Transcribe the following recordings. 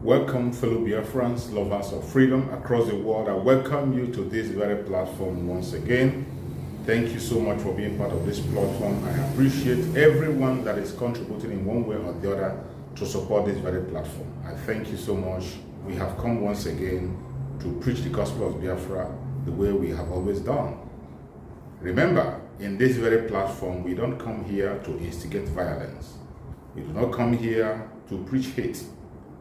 Welcome, fellow Biafrans, lovers of freedom across the world. I welcome you to this very platform once again. Thank you so much for being part of this platform. I appreciate everyone that is contributing in one way or the other to support this very platform. I thank you so much. We have come once again to preach the gospel of Biafra the way we have always done. Remember, in this very platform, we don't come here to instigate violence. We do not come here to preach hate.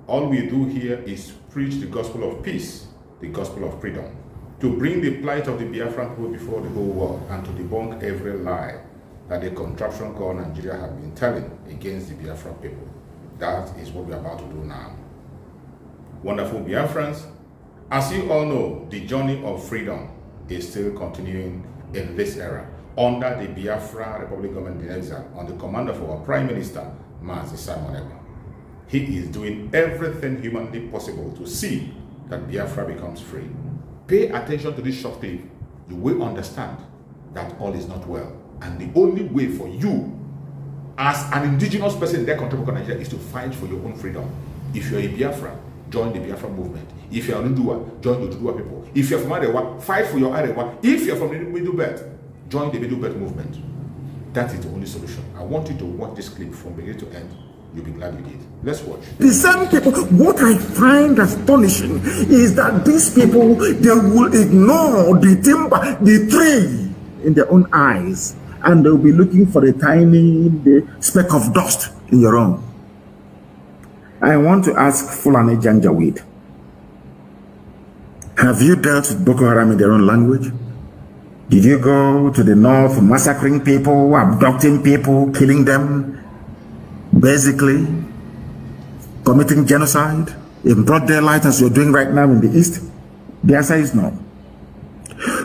All we do here is preach the gospel of peace, the gospel of freedom, to bring the plight of the Biafran people before the whole world and to debunk every lie that the contraption called Nigeria have been telling against the Biafran people. That is what we are about to do now. Wonderful Biafrans, as you all know, the journey of freedom is still continuing in this era under the Biafra Republic government in exile on the command of our Prime Minister, Mazi Nnamdi Kanu. He is doing everything humanly possible to see that Biafra becomes free. Pay attention to this short clip. You will understand that all is not well. And the only way for you, as an indigenous person in that country of Nigeria, is to fight for your own freedom. If you're a Biafra, join the Biafra movement. If you're an Udua, join the Udua people. If you're from Arewa, fight for your Arewa. If you're from the Middle Belt, join the Middle Belt movement. That is the only solution. I want you to watch this clip from beginning to end. You'll be glad you did. Let's watch. The same people, what I find astonishing is that these people, they will ignore the timber, the tree in their own eyes, and they'll be looking for the tiny speck of dust in your own. I want to ask Fulani Janjaweed, have you dealt with Boko Haram in their own language? Did you go to the north massacring people, abducting people, killing them? Basically, committing genocide in broad daylight as you're doing right now in the east? The answer is no.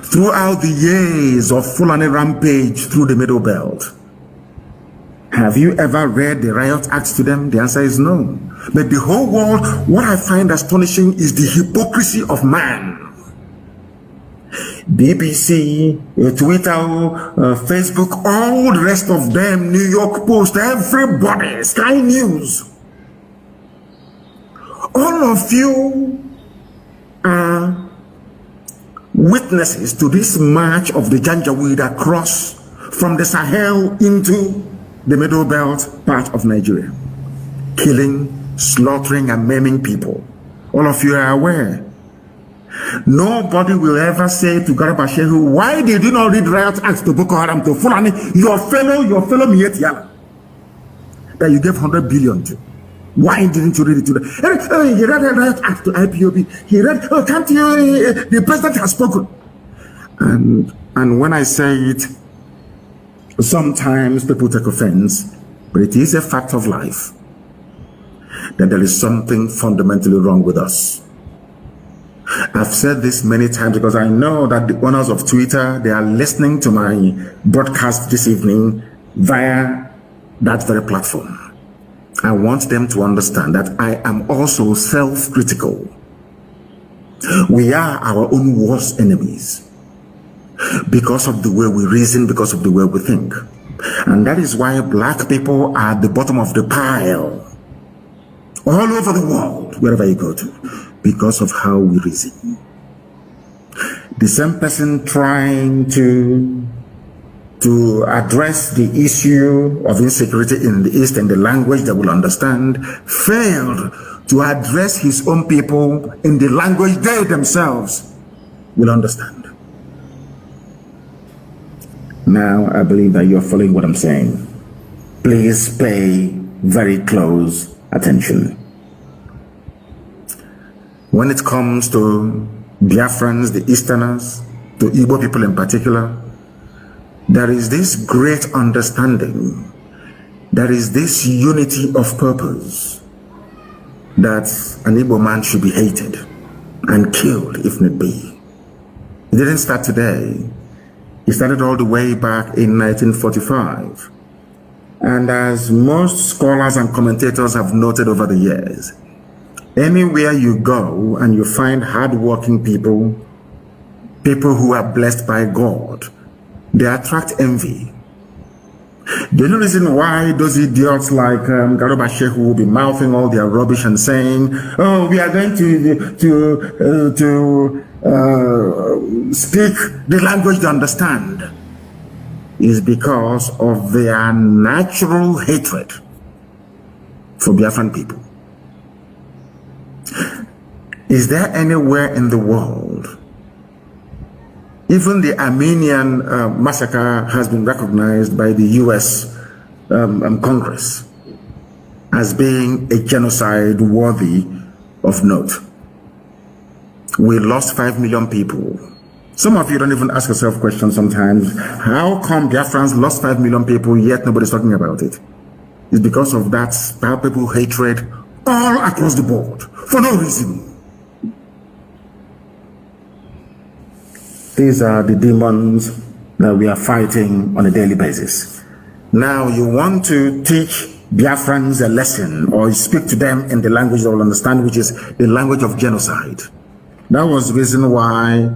Throughout the years of Fulani rampage through the Middle Belt, have you ever read the riot acts to them? The answer is no. But the whole world, what I find astonishing is the hypocrisy of man. BBC, Twitter, Facebook, all the rest of them, New York Post, everybody, Sky News. All of you are witnesses to this march of the Janjaweed across from the Sahel into the Middle Belt part of Nigeria. Killing, slaughtering, and maiming people. All of you are aware. Nobody will ever say to Garba Shehu, why did you not read riot acts to Boko Haram, to Fulani, your fellow Miet Yala, that you gave 100 billion to? Why didn't you read it to them? He read a riot act to IPOB. He read, oh, can't you, the president has spoken. And when I say it, sometimes people take offense, but it is a fact of life that there is something fundamentally wrong with us. I've said this many times because I know that the owners of Twitter, they are listening to my broadcast this evening via that very platform. I want them to understand that I am also self-critical. We are our own worst enemies because of the way we reason, because of the way we think. And that is why black people are at the bottom of the pile all over the world, wherever you go to, because of how we reason. The same person trying to address the issue of insecurity in the East in the language that will understand, failed to address his own people in the language they themselves will understand. Now, I believe that you're following what I'm saying. Please pay very close attention. When it comes to Biafrans, the Easterners, to Igbo people in particular, there is this great understanding, there is this unity of purpose, that an Igbo man should be hated and killed if need be. It didn't start today. It started all the way back in 1945. And as most scholars and commentators have noted over the years, anywhere you go and you find hardworking people, people who are blessed by God, they attract envy. The only reason why those idiots like Garoba Sheikh will be mouthing all their rubbish and saying, "Oh, we are going to speak the language they understand," is because of their natural hatred for Biafran people. Is there anywhere in the world, even the Armenian massacre has been recognized by the US Congress as being a genocide worthy of note? We lost 5 million people. Some of you don't even ask yourself questions sometimes. How come Biafrans lost 5 million people yet nobody's talking about it? It's because of that palpable hatred all across the board for no reason. These are the demons that we are fighting on a daily basis. Now you want to teach Biafrans a lesson or speak to them in the language they will understand, which is the language of genocide. That was the reason why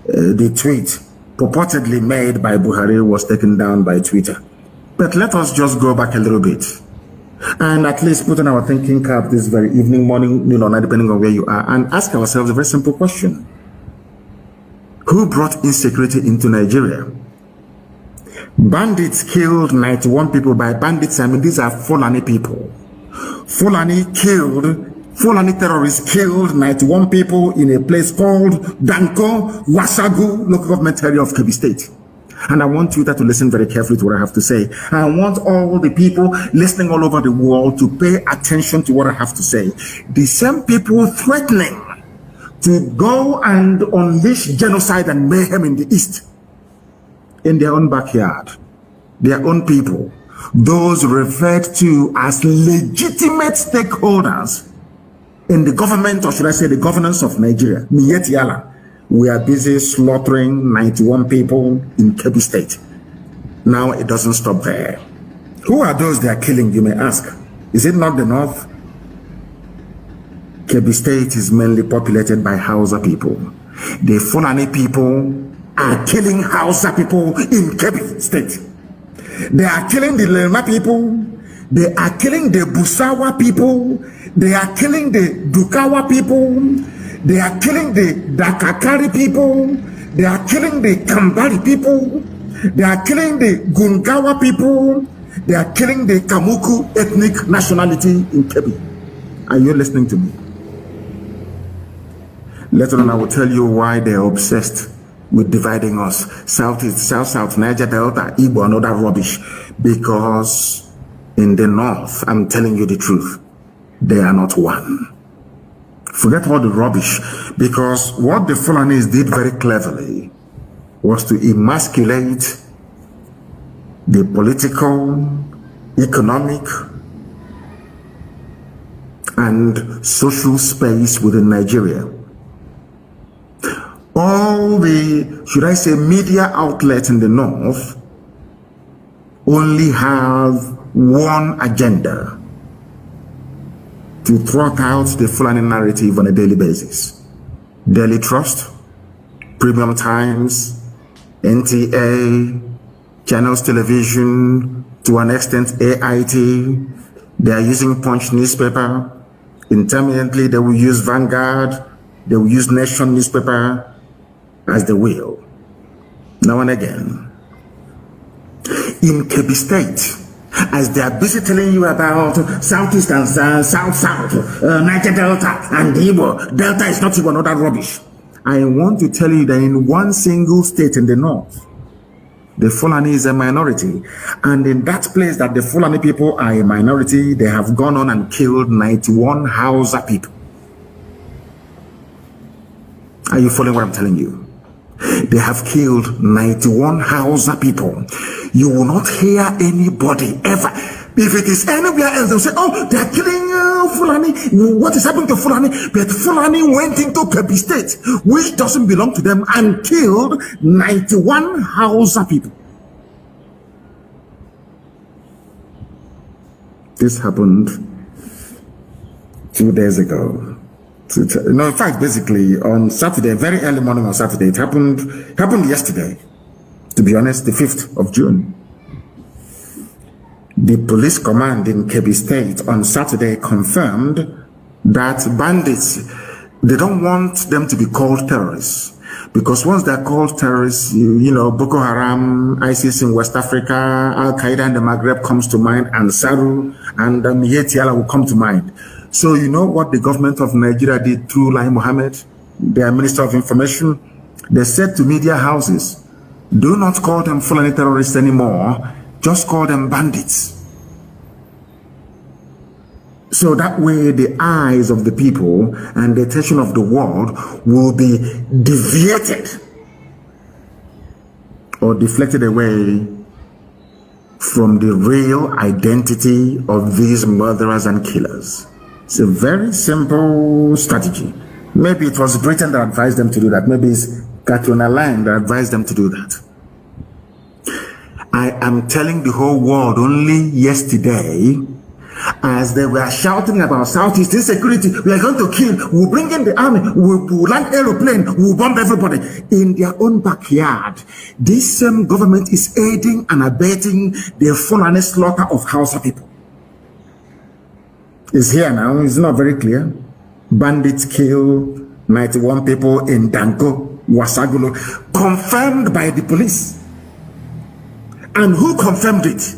the tweet purportedly made by Buhari was taken down by Twitter. But let us just go back a little bit and at least put on our thinking cap this very evening, morning, noon or night, depending on where you are, and ask ourselves a very simple question. Who brought insecurity into Nigeria? Bandits killed 91 people. By bandits, I mean these are Fulani people. Fulani terrorists killed 91 people in a place called Danko, Wasagu, local government area of Kebbi State. And I want Twitter to listen very carefully to what I have to say. I want all the people listening all over the world to pay attention to what I have to say. The same people threatening to go and unleash genocide and mayhem in the East, in their own backyard, their own people, those referred to as legitimate stakeholders in the government, or should I say the governance of Nigeria, Miyetiala, we are busy slaughtering 91 people in Kebbi State. Now it doesn't stop there. Who are those they are killing, you may ask? Is it not the North? Kebbi State is mainly populated by Hausa people. The Fulani people are killing Hausa people in Kebbi State. They are killing the Lerma people. They are killing the Busawa people. They are killing the Dukawa people. They are killing the Dakakari people. They are killing the Kambari people. They are killing the Gungawa people. They are killing the Kamuku ethnic nationality in Kebbi. Are you listening to me? Later on, I will tell you why they are obsessed with dividing us. Southeast, South, Niger Delta, Igbo, and other rubbish. Because in the North, I'm telling you the truth, they are not one. Forget all the rubbish. Because what the Fulanis did very cleverly was to emasculate the political, economic, and social space within Nigeria. All the, should I say, media outlets in the North only have one agenda: to throw out the Fulani narrative on a daily basis. Daily Trust, Premium Times, NTA, Channels Television, to an extent AIT. They are using Punch newspaper. Intermittently, they will use Vanguard. They will use Nation newspaper as they will. Now and again. In Kebbi State, as they are busy telling you about Southeast and South, Niger Delta and Igbo. Delta is not even other rubbish. I want to tell you that in one single state in the North, the Fulani is a minority. And in that place that the Fulani people are a minority, they have gone on and killed 91 Hausa people. Are you following what I'm telling you? They have killed 91 Hausa people. You will not hear anybody ever. If it is anywhere else, they'll say, oh, they're killing Fulani. What is happening to Fulani? But Fulani went into Kebbi State, which doesn't belong to them, and killed 91 Hausa people. This happened 2 days ago. No, in fact, basically on Saturday, very early morning on Saturday, it happened yesterday, to be honest, the 5th of June. The police command in Kebbi State on Saturday confirmed that bandits, they don't want them to be called terrorists. Because once they're called terrorists, you know, Boko Haram, ISIS in West Africa, Al-Qaeda in the Maghreb comes to mind, and Saru and Yetiala will come to mind. So you know what the government of Nigeria did through Lai Mohammed, their Minister of Information? They said to media houses, do not call them Fulani terrorists anymore, just call them bandits. So that way the eyes of the people and the attention of the world will be deviated or deflected away from the real identity of these murderers and killers. It's a very simple strategy. Maybe it was Britain that advised them to do that. Maybe it's Katrina Line that advised them to do that. I am telling the whole world only yesterday, as they were shouting about Southeast insecurity, we are going to kill, we'll bring in the army, we'll land aeroplane, we'll bomb everybody. In their own backyard, this same government is aiding and abetting the Fulani slaughter of Hausa people. It's here now, it's not very clear. Bandits kill 91 people in Danko, Wasagulo, confirmed by the police. And who confirmed it?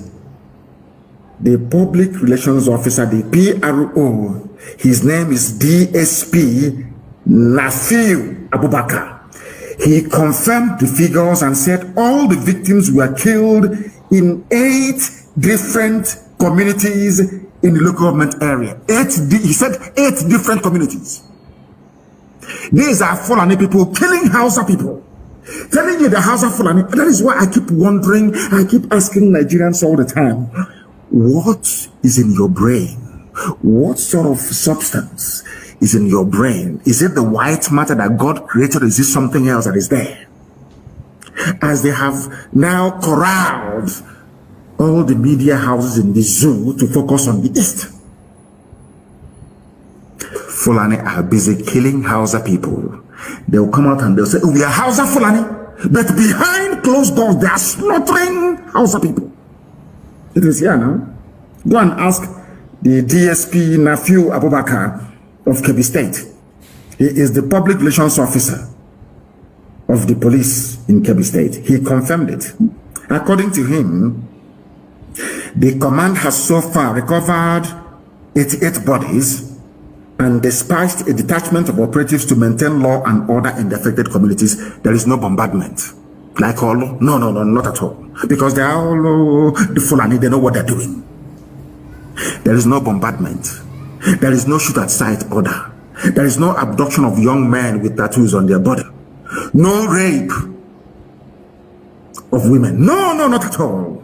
The public relations officer, the PRO. His name is DSP Nafiu Abubakar. He confirmed the figures and said all the victims were killed in 8 different communities in the local government area. He said 8 different communities. These are Fulani people killing Hausa people. Telling you the Hausa Fulani. That is why I keep wondering, I keep asking Nigerians all the time, what is in your brain? What sort of substance is in your brain? Is it the white matter that God created, or is it something else that is there? As they have now corralled all the media houses in the zoo to focus on the East, Fulani are busy killing Hausa people. They'll come out and they'll say, oh, we are Hausa Fulani, but behind closed doors they are slaughtering Hausa people. It is here now. Go and ask the DSP Nafiu Abubakar of Kebbi State. He is the public relations officer of the police in Kebbi State. He confirmed it. According to him, the command has so far recovered 88 bodies and dispatched a detachment of operatives to maintain law and order in the affected communities. There is no bombardment. Like all? No, not at all. Because they are all the Fulani, they know what they're doing. There is no bombardment. There is no shoot at sight order. There is no abduction of young men with tattoos on their body. No rape of women. No, not at all.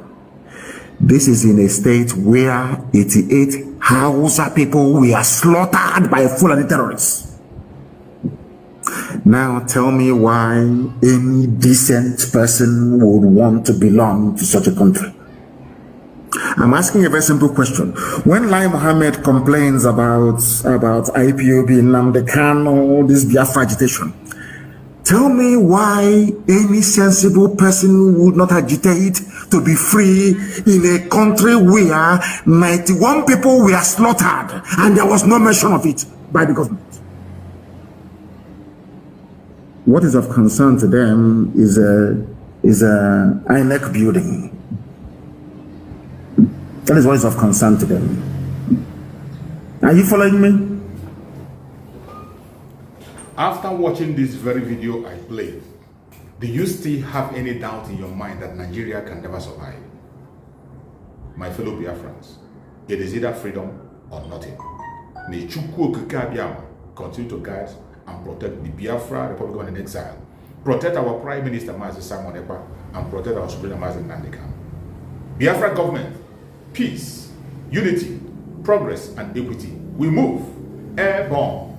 This is in a state where 88 Hausa people were slaughtered by Fulani terrorists. Now tell me why any decent person would want to belong to such a country. I'm asking a very simple question. When Lai Mohammed complains about Ipob, Nnamdi Kanu, this Biafra agitation, tell me why any sensible person would not agitate to be free in a country where 91 people were slaughtered and there was no mention of it by the government. What is of concern to them is a INEC building. That is what is of concern to them. Are you following me? After watching this very video I played, do you still have any doubt in your mind that Nigeria can never survive? My fellow Biafrans, it is either freedom or nothing. May Chukwu Okike Abiyama continue to guide and protect the Biafra Republic in exile, protect our Prime Minister Mazi Nnamdi, and protect our Supreme Mazi Nnamdi Kanu. Biafra government, peace, unity, progress, and equity. We move airborne.